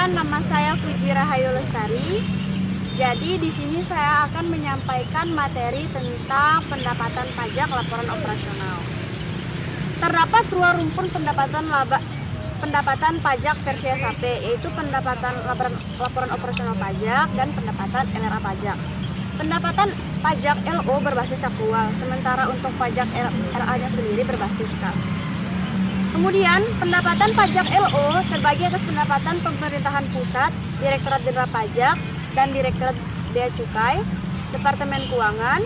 Perkenalkan, nama saya Puji Rahayu Lestari. Jadi di sini saya akan menyampaikan materi tentang pendapatan pajak laporan operasional. Terdapat dua rumpun pendapatan pajak versi SAP, yaitu pendapatan laporan operasional pajak dan pendapatan LRA pajak. Pendapatan pajak LO berbasis akrual, sementara untuk pajak LRA-nya sendiri berbasis kas. Kemudian, pendapatan pajak LO terbagi atas pendapatan pemerintahan pusat, Direktorat Jenderal Pajak, dan Direktorat Bea Cukai, Departemen Keuangan,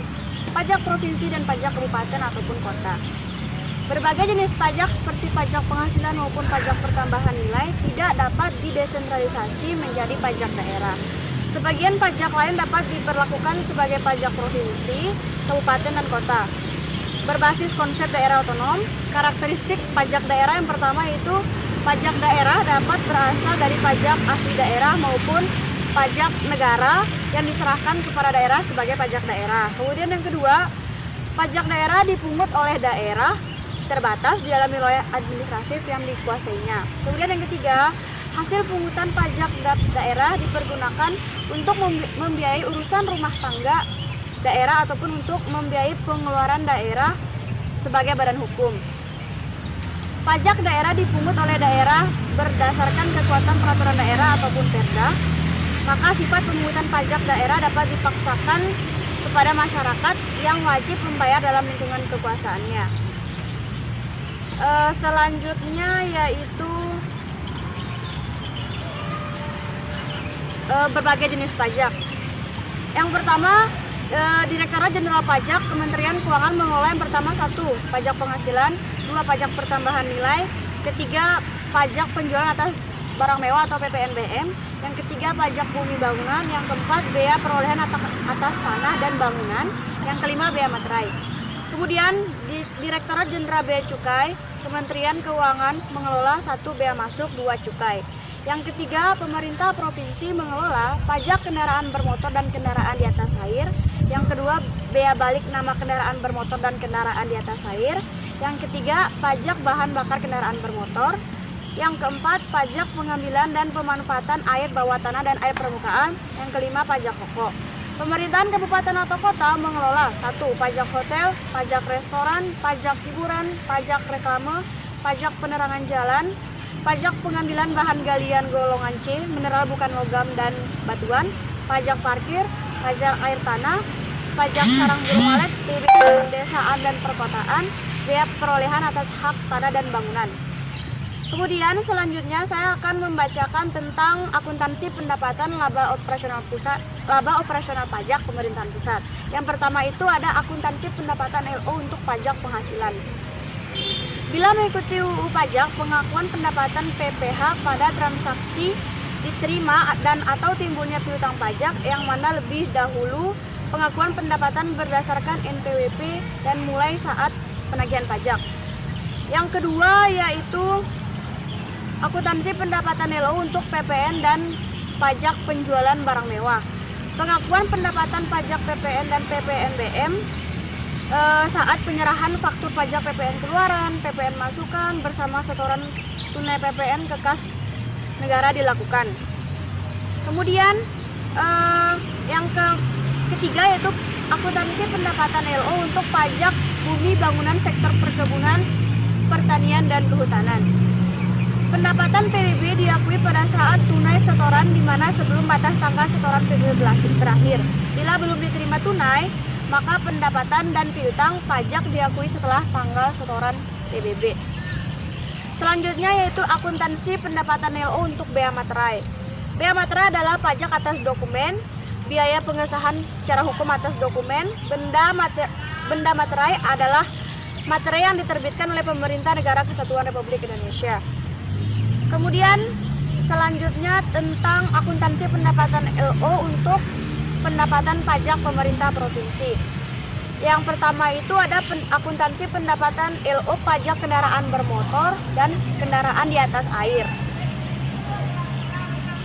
pajak provinsi dan pajak kabupaten ataupun kota. Berbagai jenis pajak seperti pajak penghasilan maupun pajak pertambahan nilai tidak dapat didesentralisasi menjadi pajak daerah. Sebagian pajak lain dapat diberlakukan sebagai pajak provinsi, kabupaten, dan kota. Berbasis konsep daerah otonom, karakteristik pajak daerah yang pertama yaitu pajak daerah dapat berasal dari pajak asli daerah maupun pajak negara yang diserahkan kepada daerah sebagai pajak daerah. Kemudian yang kedua, pajak daerah dipungut oleh daerah terbatas di dalam wilayah administratif yang dikuasainya. Kemudian yang ketiga, hasil pungutan pajak daerah dipergunakan untuk membiayai urusan rumah tangga daerah ataupun untuk membiayai pengeluaran daerah sebagai badan hukum. Pajak daerah dipungut oleh daerah berdasarkan kekuatan peraturan daerah ataupun perda, maka sifat pemungutan pajak daerah dapat dipaksakan kepada masyarakat yang wajib membayar dalam lingkungan kekuasaannya. Selanjutnya yaitu berbagai jenis pajak. Yang pertama, Direktorat Jenderal Pajak Kementerian Keuangan mengelola yang pertama satu, pajak penghasilan, dua, pajak pertambahan nilai, ketiga, pajak penjualan atas barang mewah atau PPNBM, yang ketiga, pajak bumi bangunan, yang keempat, bea perolehan atas tanah dan bangunan, yang kelima, bea materai. Kemudian, Direktorat Jenderal Bea Cukai Kementerian Keuangan mengelola satu, bea masuk, dua, cukai. Yang ketiga, pemerintah provinsi mengelola pajak kendaraan bermotor dan kendaraan di atas air. Yang kedua, bea balik nama kendaraan bermotor dan kendaraan di atas air. Yang ketiga, pajak bahan bakar kendaraan bermotor. Yang keempat, pajak pengambilan dan pemanfaatan air bawah tanah dan air permukaan. Yang kelima, pajak pokok. Pemerintahan kabupaten atau kota mengelola satu, pajak hotel, pajak restoran, pajak hiburan, pajak reklame, pajak penerangan jalan, pajak pengambilan bahan galian golongan C, mineral bukan logam dan batuan, pajak parkir, pajak air tanah, pajak sarang burung walet, pedesaan dan perkotaan, bea perolehan atas hak tanah dan bangunan. Kemudian selanjutnya saya akan membacakan tentang akuntansi pendapatan laba operasional pusat, laba operasional pajak pemerintahan pusat. Yang pertama itu ada akuntansi pendapatan LO untuk pajak penghasilan. Bila mengikuti UU Pajak, pengakuan pendapatan PPh pada transaksi diterima dan atau timbulnya piutang pajak yang mana lebih dahulu pengakuan pendapatan berdasarkan NPWP dan mulai saat penagihan pajak. Yang kedua yaitu akuntansi pendapatan LO untuk PPN dan pajak penjualan barang mewah. Pengakuan pendapatan pajak PPN dan PPNBM saat penyerahan faktur pajak PPN keluaran, PPN masukan bersama setoran tunai PPN ke kas negara dilakukan. Kemudian yang ketiga yaitu akuntansi pendapatan LO untuk pajak bumi bangunan sektor perkebunan, pertanian, dan kehutanan. Pendapatan PBB diakui pada saat tunai setoran di mana sebelum batas tanggal setoran PBB berakhir. Bila belum diterima tunai, maka pendapatan dan piutang pajak diakui setelah tanggal setoran PBB. Selanjutnya yaitu akuntansi pendapatan LO untuk bea materai. Bea materai adalah pajak atas dokumen, biaya pengesahan secara hukum atas dokumen. Benda materai adalah materai yang diterbitkan oleh pemerintah negara kesatuan Republik Indonesia. Kemudian selanjutnya tentang akuntansi pendapatan LO untuk pendapatan pajak pemerintah provinsi. Yang pertama itu ada akuntansi pendapatan LO pajak kendaraan bermotor dan kendaraan di atas air.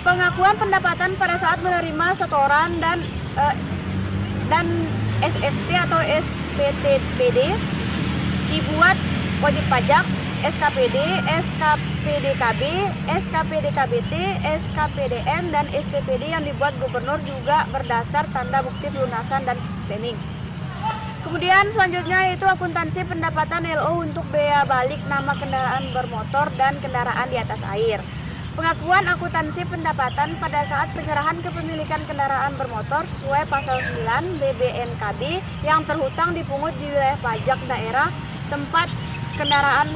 Pengakuan pendapatan pada saat menerima setoran dan SSP atau SPTPD dibuat wajib pajak SKPD, SKPDKB, SKPDKBT, SKPDN, dan SPPD yang dibuat gubernur juga berdasar tanda bukti pelunasan dan planning. Kemudian selanjutnya yaitu akuntansi pendapatan LO untuk bea balik nama kendaraan bermotor dan kendaraan di atas air. Pengakuan akuntansi pendapatan pada saat penyerahan kepemilikan kendaraan bermotor sesuai pasal 9 BBNKB yang terhutang dipungut di wilayah pajak daerah tempat kendaraan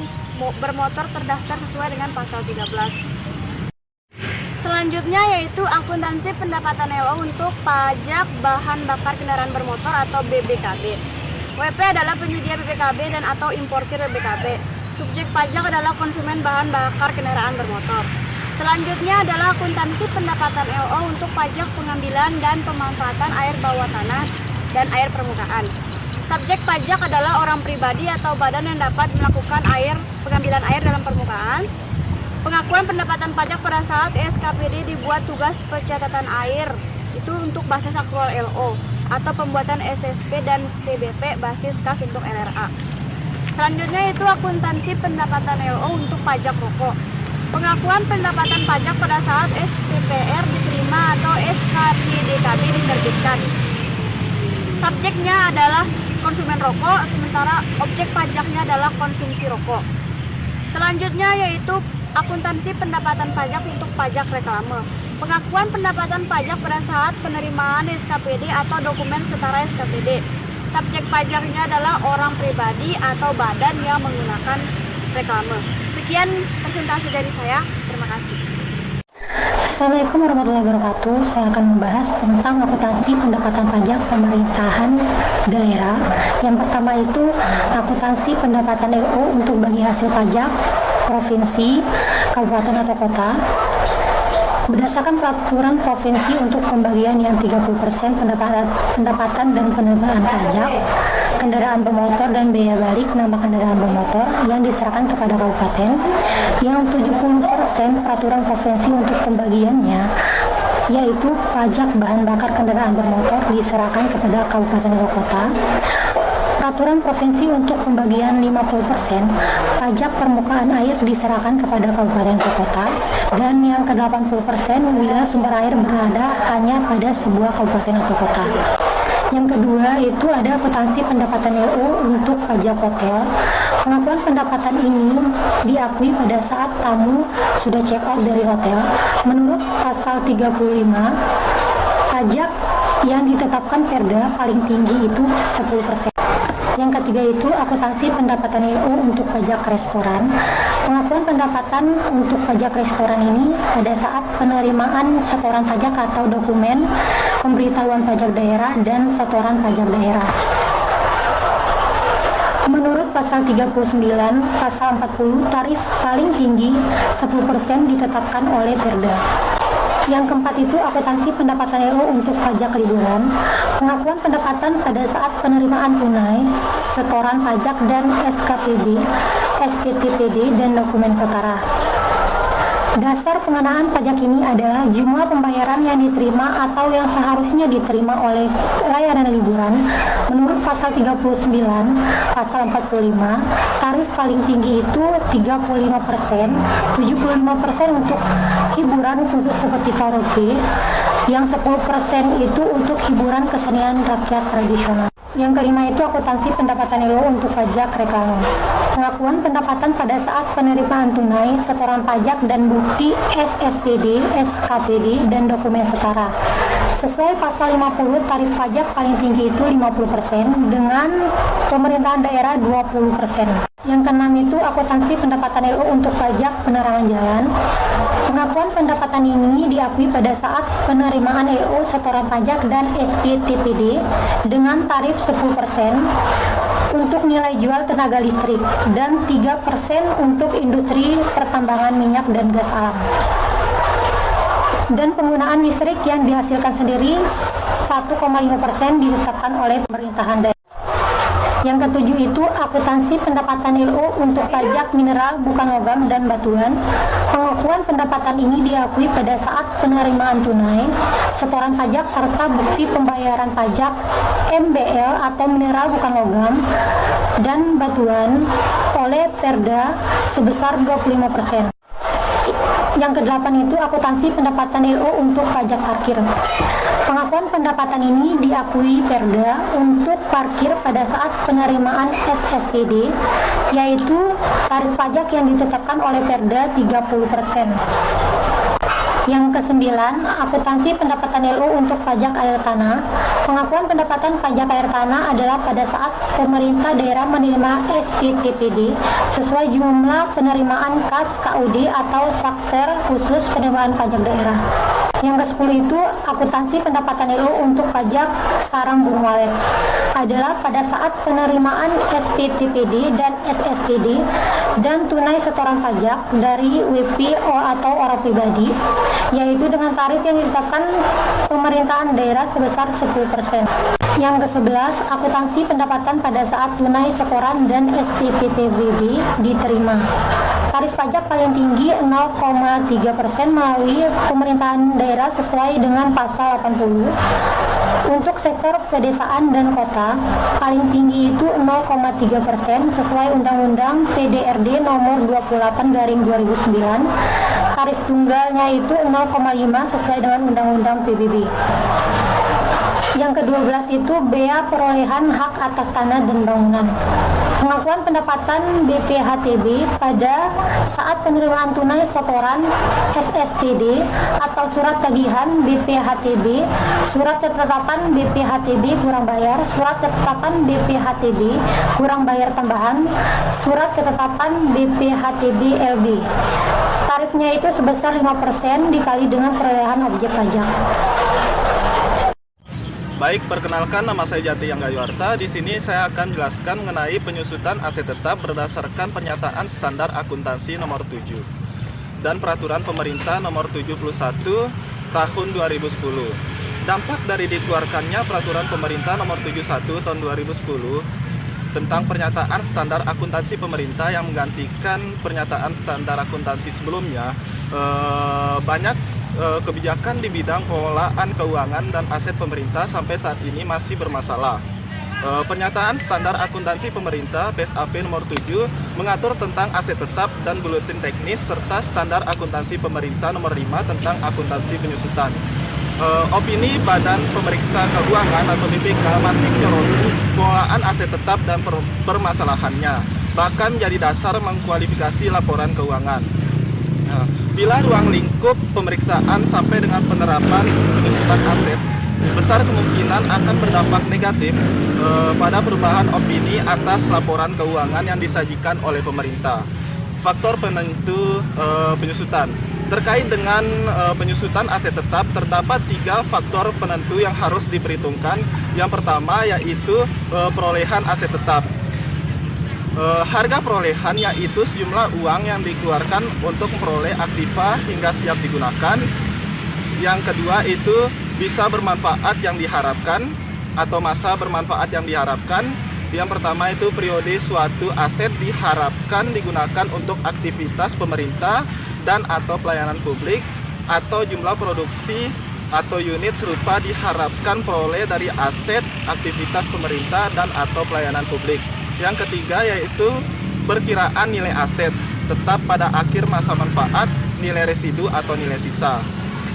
bermotor terdaftar sesuai dengan pasal 13. Selanjutnya yaitu akuntansi pendapatan LO untuk pajak bahan bakar kendaraan bermotor atau BBKB. WP adalah penyedia BBKB dan atau importir BBKB. Subjek pajak adalah konsumen bahan bakar kendaraan bermotor. Selanjutnya adalah akuntansi pendapatan LO untuk pajak pengambilan dan pemanfaatan air bawah tanah dan air permukaan. Subjek pajak adalah orang pribadi atau badan yang dapat melakukan pengambilan air dalam permukaan. Pengakuan pendapatan pajak pada saat SKPD dibuat tugas pencatatan air itu untuk basis aktual LO atau pembuatan SSP dan TBP basis kas untuk LRA. Selanjutnya itu akuntansi pendapatan LO untuk pajak rokok. Pengakuan pendapatan pajak pada saat SPPR diterima atau SKPDKB diterbitkan. Subjeknya adalah konsumen rokok, sementara objek pajaknya adalah konsumsi rokok. Selanjutnya yaitu akuntansi pendapatan pajak untuk pajak reklame. Pengakuan pendapatan pajak pada saat penerimaan SKPD atau dokumen setara SKPD. Subjek pajaknya adalah orang pribadi atau badan yang menggunakan reklame. Sekian presentasi dari saya. Terima kasih. Assalamualaikum warahmatullahi wabarakatuh. Saya akan membahas tentang akuntansi pendapatan pajak pemerintahan daerah. Yang pertama itu akuntansi pendapatan LO untuk bagi hasil pajak provinsi, kabupaten atau kota. Berdasarkan peraturan provinsi untuk pembagian yang 30% pendapatan dan penerimaan pajak kendaraan bermotor dan bea balik nama kendaraan bermotor yang diserahkan kepada kabupaten, yang 70% peraturan provinsi untuk pembagiannya yaitu pajak bahan bakar kendaraan bermotor diserahkan kepada kabupaten atau kota. Peraturan provinsi untuk pembagian 50% pajak permukaan air diserahkan kepada kabupaten atau kota, dan yang ke-80% bila sumber air berada hanya pada sebuah kabupaten atau kota. Yang kedua itu ada akuntansi pendapatan LO untuk pajak hotel. Pengakuan pendapatan ini diakui pada saat tamu sudah check out dari hotel. Menurut pasal 35, pajak yang ditetapkan Perda paling tinggi itu 10%. Yang ketiga itu akuntansi pendapatan LO untuk pajak restoran. Pengakuan pendapatan untuk pajak restoran ini pada saat penerimaan setoran pajak atau dokumen pemberitahuan pajak daerah dan setoran pajak daerah. Menurut pasal 39, pasal 40, tarif paling tinggi 10% ditetapkan oleh Perda. Yang keempat itu akuntansi pendapatan LO untuk pajak liburan. Pengakuan pendapatan pada saat penerimaan tunai, setoran pajak dan SKPD, SPTPD dan dokumen setara. Dasar pengenaan pajak ini adalah jumlah pembayaran yang diterima atau yang seharusnya diterima oleh layanan liburan. Menurut pasal 39, pasal 45, tarif paling tinggi itu 35%, 75% untuk hiburan khusus seperti karaoke, yang 10% itu untuk hiburan kesenian rakyat tradisional. Yang kelima itu akuntansi pendapatan LO untuk pajak reklame. Pengakuan pendapatan pada saat penerimaan tunai, setoran pajak dan bukti SSPD, SKPD dan dokumen setara. Sesuai pasal 50, tarif pajak paling tinggi itu 50% dengan pemerintahan daerah 20%. Yang keenam itu akuntansi pendapatan LO untuk pajak penerangan jalan. Pengakuan pendapatan ini diakui pada saat penerimaan LO setoran pajak dan SPTPD dengan tarif 10% untuk nilai jual tenaga listrik dan 3% untuk industri pertambangan minyak dan gas alam. Dan penggunaan listrik yang dihasilkan sendiri 1,5% ditetapkan oleh pemerintahan daerah. Yang ketujuh itu akuntansi pendapatan LO untuk pajak mineral bukan logam dan batuan. Pengakuan pendapatan ini diakui pada saat penerimaan tunai, setoran pajak serta bukti pembayaran pajak MBL atau mineral bukan logam dan batuan oleh Perda sebesar 25%. Yang kedelapan itu akuntansi pendapatan LO untuk pajak parkir. Pengakuan pendapatan ini diakui Perda untuk parkir pada saat penerimaan SSPD, yaitu tarif pajak yang ditetapkan oleh Perda 30%. Yang kesembilan, akuntansi pendapatan LO untuk pajak air tanah. Pengakuan pendapatan pajak air tanah adalah pada saat pemerintah daerah menerima SPTPD sesuai jumlah penerimaan kas KUD atau Sakter khusus penerimaan pajak daerah. Yang ke-10 itu akuntansi pendapatan LO untuk pajak sarang burung walet adalah pada saat penerimaan SPTPD dan SSPD dan tunai setoran pajak dari WPO atau orang pribadi, yaitu dengan tarif yang ditetapkan pemerintahan daerah sebesar 10%. Yang ke-11, akuntansi pendapatan pada saat tunai setoran dan STPPBB diterima. Tarif pajak paling tinggi 0,3% melalui pemerintahan daerah sesuai dengan pasal 80. Untuk sektor pedesaan dan kota, paling tinggi itu 0,3% sesuai Undang-Undang PDRD nomor 28/2009. Tarif tunggalnya itu 0,5 sesuai dengan Undang-Undang PBB. Yang ke-12 itu bea perolehan hak atas tanah dan bangunan. Pengakuan pendapatan BPHTB pada saat penerimaan tunai setoran SSPD atau surat tagihan BPHTB, surat ketetapan BPHTB kurang bayar, surat ketetapan BPHTB kurang bayar tambahan, surat ketetapan BPHTB LB. Tarifnya itu sebesar 5% dikali dengan perolehan objek pajak. Baik, perkenalkan, nama saya Jati Yanggayuarta. Di sini saya akan jelaskan mengenai penyusutan aset tetap berdasarkan pernyataan standar akuntansi nomor 7 dan peraturan pemerintah nomor 71 tahun 2010. Dampak dari dikeluarkannya peraturan pemerintah nomor 71 tahun 2010 tentang pernyataan standar akuntansi pemerintah yang menggantikan pernyataan standar akuntansi sebelumnya, banyak kebijakan di bidang pengelolaan keuangan dan aset pemerintah sampai saat ini masih bermasalah. Pernyataan standar akuntansi pemerintah PSAP nomor 7 mengatur tentang aset tetap dan buletin teknis serta standar akuntansi pemerintah nomor 5 tentang akuntansi penyusutan. Opini Badan Pemeriksa Keuangan atau BPK masih menyoroti pengelolaan aset tetap dan permasalahannya, bahkan menjadi dasar mengkualifikasi laporan keuangan. Bila ruang lingkup pemeriksaan sampai dengan penerapan penyusutan aset, besar kemungkinan akan berdampak negatif pada perubahan opini atas laporan keuangan yang disajikan oleh pemerintah. Faktor penentu penyusutan. Terkait dengan penyusutan aset tetap, terdapat 3 faktor penentu yang harus diperhitungkan. Yang pertama yaitu perolehan aset tetap. Harga perolehan yaitu sejumlah uang yang dikeluarkan untuk memperoleh aktiva hingga siap digunakan. Yang kedua itu bisa bermanfaat yang diharapkan atau masa bermanfaat yang diharapkan. Yang pertama itu periode suatu aset diharapkan digunakan untuk aktivitas pemerintah dan atau pelayanan publik, atau jumlah produksi atau unit serupa diharapkan peroleh dari aset aktivitas pemerintah dan atau pelayanan publik. Yang ketiga yaitu perkiraan nilai aset tetap pada akhir masa manfaat, nilai residu atau nilai sisa.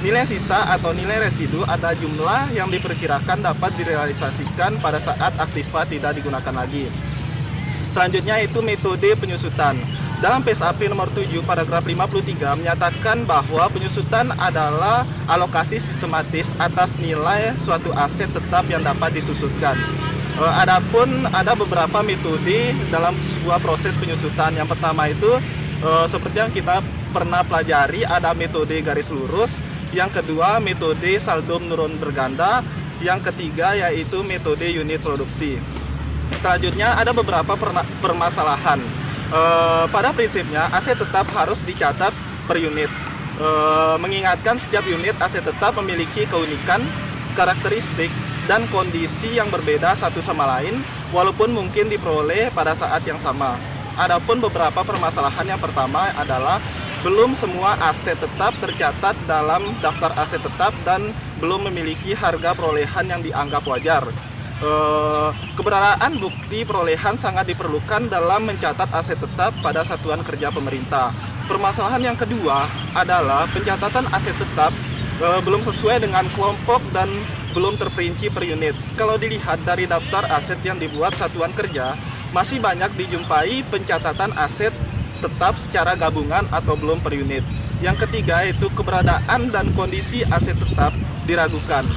Nilai sisa atau nilai residu ada jumlah yang diperkirakan dapat direalisasikan pada saat aktiva tidak digunakan lagi. Selanjutnya itu metode penyusutan. Dalam PSAP nomor 7 paragraf 53 menyatakan bahwa penyusutan adalah alokasi sistematis atas nilai suatu aset tetap yang dapat disusutkan. Adapun ada beberapa metode dalam sebuah proses penyusutan. Yang pertama itu seperti yang kita pernah pelajari, ada metode garis lurus. Yang kedua metode saldo menurun berganda. Yang ketiga yaitu metode unit produksi. Selanjutnya ada beberapa permasalahan. Pada prinsipnya aset tetap harus dicatat per unit. Mengingatkan setiap unit aset tetap memiliki keunikan, karakteristik, dan kondisi yang berbeda satu sama lain, walaupun mungkin diperoleh pada saat yang sama. Adapun beberapa permasalahan, yang pertama adalah belum semua aset tetap tercatat dalam daftar aset tetap dan belum memiliki harga perolehan yang dianggap wajar. Keberadaan bukti perolehan sangat diperlukan dalam mencatat aset tetap pada satuan kerja pemerintah. Permasalahan yang kedua adalah pencatatan aset tetap belum sesuai dengan kelompok dan belum terperinci per unit. Kalau dilihat dari daftar aset yang dibuat satuan kerja, masih banyak dijumpai pencatatan aset tetap secara gabungan atau belum per unit. Yang ketiga yaitu keberadaan dan kondisi aset tetap diragukan.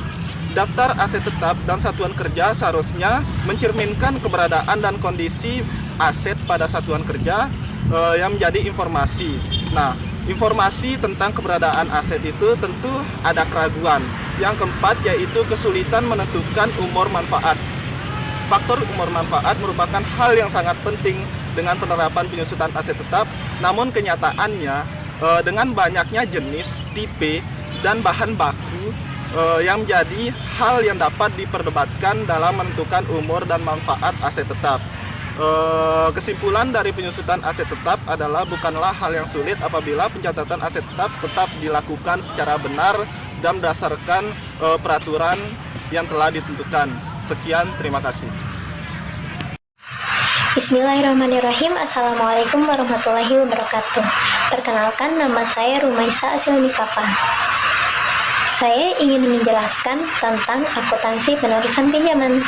Daftar aset tetap dan satuan kerja seharusnya mencerminkan keberadaan dan kondisi aset pada satuan kerja yang menjadi informasi. Nah, informasi tentang keberadaan aset itu tentu ada keraguan. Yang keempat yaitu kesulitan menentukan umur manfaat. Faktor umur manfaat merupakan hal yang sangat penting dengan penerapan penyusutan aset tetap, namun kenyataannya dengan banyaknya jenis, tipe, dan bahan baku yang menjadi hal yang dapat diperdebatkan dalam menentukan umur dan manfaat aset tetap. Kesimpulan dari penyusutan aset tetap adalah bukanlah hal yang sulit apabila pencatatan aset tetap dilakukan secara benar dan berdasarkan peraturan yang telah ditentukan. Sekian, terima kasih. Bismillahirrahmanirrahim. Assalamualaikum warahmatullahi wabarakatuh. Perkenalkan, nama saya Rumaisa Asilnikapa. Saya ingin menjelaskan tentang akuntansi penerusan pinjaman.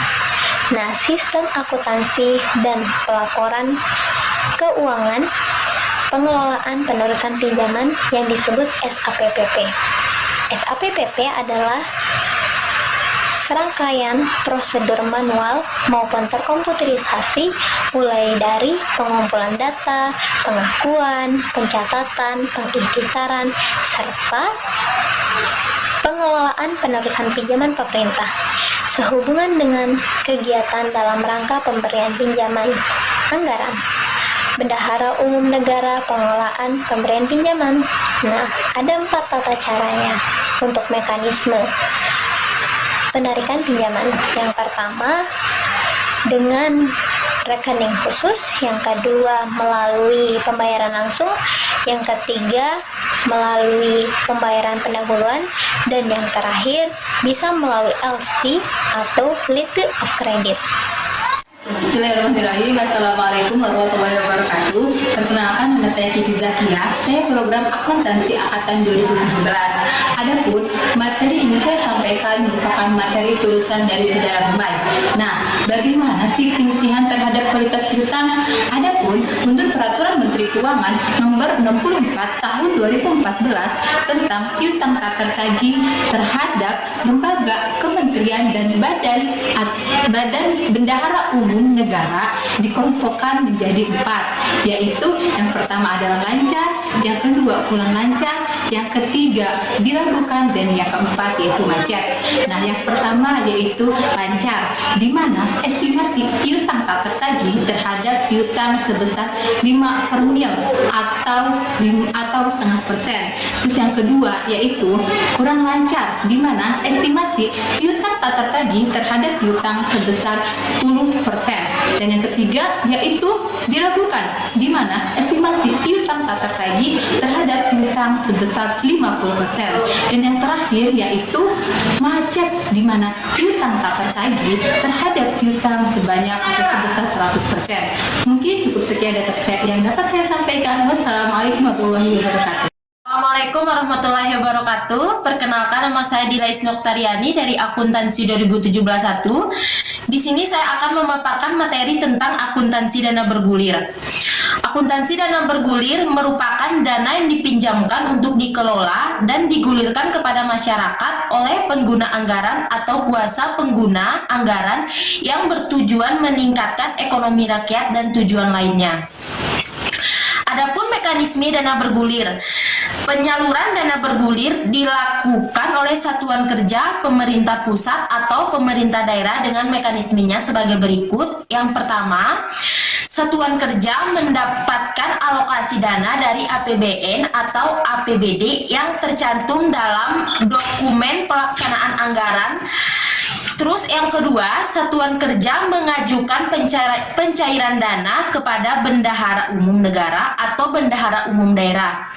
Nah, sistem akuntansi dan pelaporan keuangan pengelolaan penerusan pinjaman yang disebut SAPPP. SAPPP adalah serangkaian prosedur manual maupun terkomputerisasi mulai dari pengumpulan data, pengakuan, pencatatan, pengikhtisaran, serta pengelolaan penerusan pinjaman pemerintah sehubungan dengan kegiatan dalam rangka pemberian pinjaman anggaran. Bendahara Umum Negara pengelolaan pemberian pinjaman. Nah, ada 4 tata caranya untuk mekanisme penarikan pinjaman. Yang pertama dengan rekening khusus, yang kedua melalui pembayaran langsung, yang ketiga melalui pembayaran pendahuluan, dan yang terakhir bisa melalui LC atau letter of credit. Bismillahirrahmanirrahim. Assalamualaikum warahmatullahi wabarakatuh. Perkenalkan, nama saya Kiki Zakia. Saya program akuntansi angkatan 2017. Adapun materi ini saya sampaikan merupakan materi tulisan dari saudara Rumai. Nah, bagaimana sih penyisihan terhadap kualitas piutang? Adapun menurut Peraturan Menteri Keuangan Nomor 64 Tahun 2014 tentang piutang tak tertagih terhadap lembaga, kementerian, dan badan bendahara umum negara dikelompokkan menjadi 4, yaitu yang pertama adalah lancar, yang kedua kurang lancar, yang ketiga diragukan, dan yang keempat yaitu macet. Nah, yang pertama yaitu lancar, di mana estimasi piutang tak tertagih terhadap piutang sebesar 5 per mil atau setengah persen. Terus yang kedua yaitu kurang lancar, di mana estimasi piutang tak tertagih terhadap piutang sebesar 10%. Dan yang ketiga yaitu diragukan, di mana estimasi piutang tak tertagih terhadap piutang sebesar 50%. Dan yang terakhir yaitu macet, di mana piutang tak tertagih terhadap piutang sebanyak atau sebesar 100%. Mungkin cukup sekian yang dapat saya sampaikan. Wassalamualaikum warahmatullahi wabarakatuh. Assalamualaikum warahmatullahi wabarakatuh. Perkenalkan, nama saya Dilais Noktariani dari Akuntansi 2017-1. Di sini saya akan memaparkan materi tentang akuntansi dana bergulir. Akuntansi dana bergulir merupakan dana yang dipinjamkan untuk dikelola dan digulirkan kepada masyarakat oleh pengguna anggaran atau kuasa pengguna anggaran yang bertujuan meningkatkan ekonomi rakyat dan tujuan lainnya. Adapun mekanisme dana bergulir. Penyaluran dana bergulir dilakukan oleh satuan kerja pemerintah pusat atau pemerintah daerah dengan mekanismenya sebagai berikut. Yang pertama, satuan kerja mendapatkan alokasi dana dari APBN atau APBD yang tercantum dalam dokumen pelaksanaan anggaran. Terus yang kedua, satuan kerja mengajukan pencairan dana kepada bendahara umum negara atau bendahara umum daerah.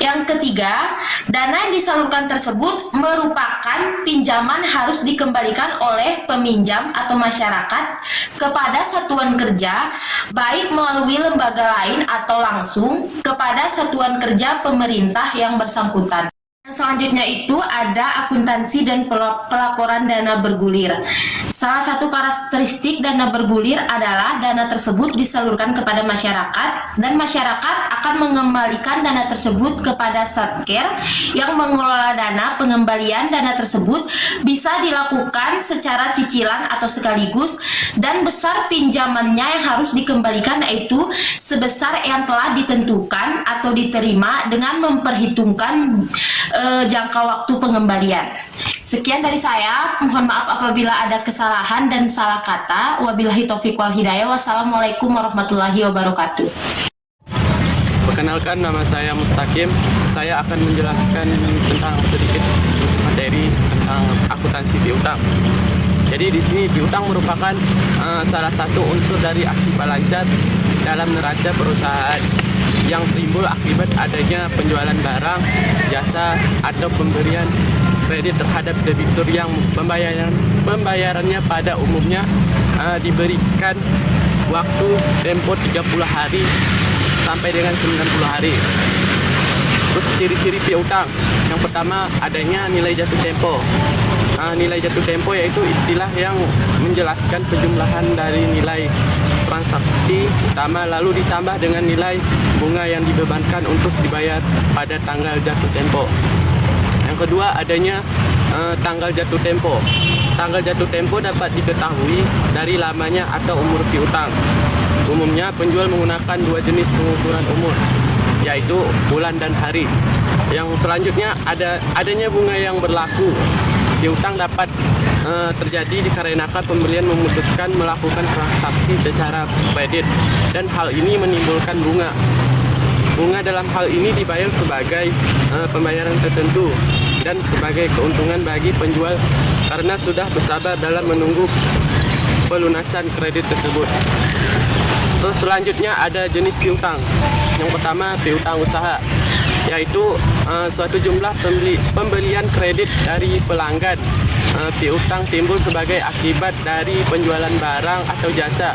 Yang ketiga, dana yang disalurkan tersebut merupakan pinjaman harus dikembalikan oleh peminjam atau masyarakat kepada satuan kerja, baik melalui lembaga lain atau langsung kepada satuan kerja pemerintah yang bersangkutan. Selanjutnya itu ada akuntansi dan pelaporan dana bergulir. Salah satu karakteristik dana bergulir adalah dana tersebut disalurkan kepada masyarakat dan masyarakat akan mengembalikan dana tersebut kepada Satker yang mengelola dana. Pengembalian dana tersebut bisa dilakukan secara cicilan atau sekaligus, dan besar pinjamannya yang harus dikembalikan yaitu sebesar yang telah ditentukan atau diterima dengan memperhitungkan jangka waktu pengembalian. Sekian dari saya, mohon maaf apabila ada kesalahan dan salah kata. Wabillahi taufiq wal hidayah. Wassalamualaikum warahmatullahi wabarakatuh. Perkenalkan, nama saya Mustaqim. Saya akan menjelaskan tentang sedikit materi tentang akuntansi piutang. Jadi di sini piutang merupakan salah satu unsur dari aktiva lancar dalam neraca perusahaan yang timbul akibat adanya penjualan barang, jasa, atau pemberian kredit terhadap debitur yang pembayarannya pada umumnya diberikan waktu tempo 30 hari sampai dengan 90 hari. Terus ciri-ciri piutang, yang pertama adanya nilai jatuh tempo. Nilai jatuh tempo yaitu istilah yang menjelaskan penjumlahan dari nilai transaksi utama lalu ditambah dengan nilai bunga yang dibebankan untuk dibayar pada tanggal jatuh tempo. Yang kedua adanya tanggal jatuh tempo. Tanggal jatuh tempo dapat diketahui dari lamanya atau umur piutang. Umumnya penjual menggunakan dua jenis pengukuran umur, yaitu bulan dan hari. Yang selanjutnya adanya bunga yang berlaku. Piutang dapat terjadi dikarenakan pembelian memutuskan melakukan transaksi secara kredit dan hal ini menimbulkan bunga. Bunga dalam hal ini dibayar sebagai pembayaran tertentu dan sebagai keuntungan bagi penjual karena sudah bersabar dalam menunggu pelunasan kredit tersebut. Terus selanjutnya ada jenis piutang. Yang pertama piutang usaha, yaitu suatu jumlah pembelian kredit dari pelanggan. Piutang timbul sebagai akibat dari penjualan barang atau jasa.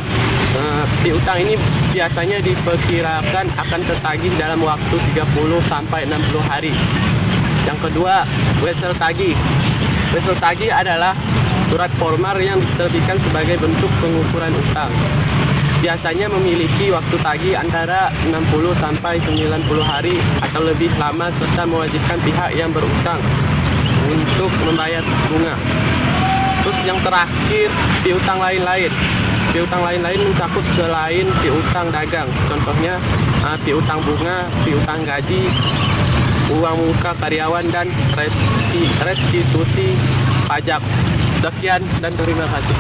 Piutang ini biasanya diperkirakan akan tertagih dalam waktu 30 sampai 60 hari. Yang kedua, wesel tagih. Wesel tagih adalah surat formal yang diterbitkan sebagai bentuk pengukuran utang. Biasanya memiliki waktu tagih antara 60 sampai 90 hari atau lebih lama serta mewajibkan pihak yang berutang untuk membayar bunga. Terus yang terakhir, piutang lain-lain. Piutang lain-lain mencakup selain piutang dagang. Contohnya piutang bunga, piutang gaji, uang muka karyawan, dan restitusi pajak. Sekian dan terima kasih.